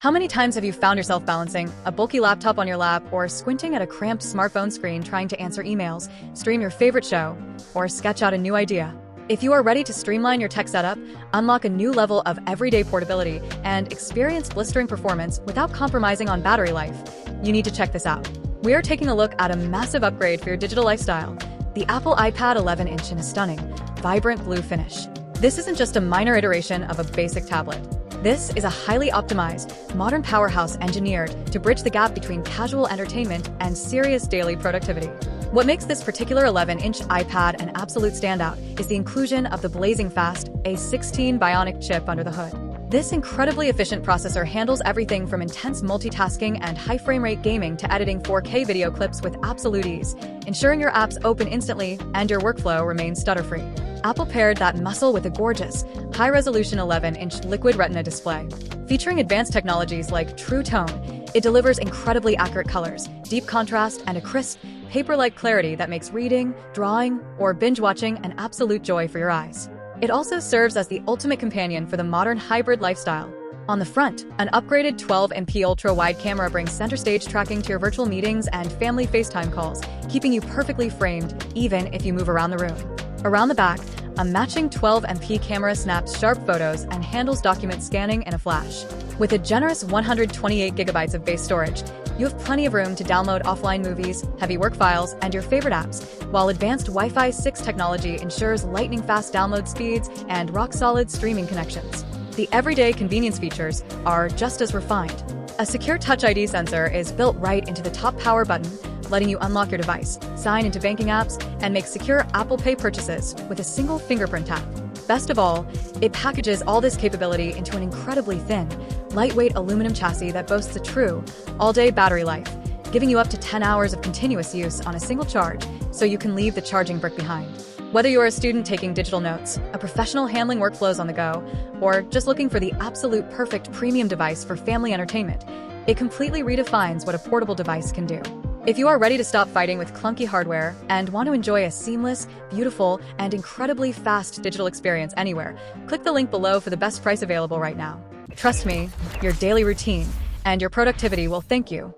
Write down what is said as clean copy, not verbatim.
How many times have you found yourself balancing a bulky laptop on your lap or squinting at a cramped smartphone screen trying to answer emails, stream your favorite show, or sketch out a new idea? If you are ready to streamline your tech setup, unlock a new level of everyday portability, and experience blistering performance without compromising on battery life, you need to check this out. We are taking a look at a massive upgrade for your digital lifestyle, the Apple iPad 11-inch in a stunning, vibrant blue finish. This isn't just a minor iteration of a basic tablet. This is a highly optimized, modern powerhouse engineered to bridge the gap between casual entertainment and serious daily productivity. What makes this particular 11-inch iPad an absolute standout is the inclusion of the blazing fast A16 Bionic chip under the hood. This incredibly efficient processor handles everything from intense multitasking and high frame rate gaming to editing 4K video clips with absolute ease, ensuring your apps open instantly and your workflow remains stutter-free. Apple paired that muscle with a gorgeous, high-resolution 11-inch Liquid Retina display. Featuring advanced technologies like True Tone, it delivers incredibly accurate colors, deep contrast, and a crisp, paper-like clarity that makes reading, drawing, or binge-watching an absolute joy for your eyes. It also serves as the ultimate companion for the modern hybrid lifestyle. On the front, an upgraded 12MP ultra-wide camera brings center-stage tracking to your virtual meetings and family FaceTime calls, keeping you perfectly framed even if you move around the room. Around the back, a matching 12MP camera snaps sharp photos and handles document scanning in a flash. With a generous 128GB of base storage, you have plenty of room to download offline movies, heavy work files, and your favorite apps, while advanced Wi-Fi 6 technology ensures lightning-fast download speeds and rock-solid streaming connections. The everyday convenience features are just as refined. A secure Touch ID sensor is built right into the top power button, letting you unlock your device, sign into banking apps, and make secure Apple Pay purchases with a single fingerprint tap. Best of all, it packages all this capability into an incredibly thin, lightweight aluminum chassis that boasts a true, all-day battery life, giving you up to 10 hours of continuous use on a single charge, so you can leave the charging brick behind. Whether you're a student taking digital notes, a professional handling workflows on the go, or just looking for the absolute perfect premium device for family entertainment, it completely redefines what a portable device can do. If you are ready to stop fighting with clunky hardware and want to enjoy a seamless, beautiful, and incredibly fast digital experience anywhere, click the link below for the best price available right now. Trust me, your daily routine and your productivity will thank you.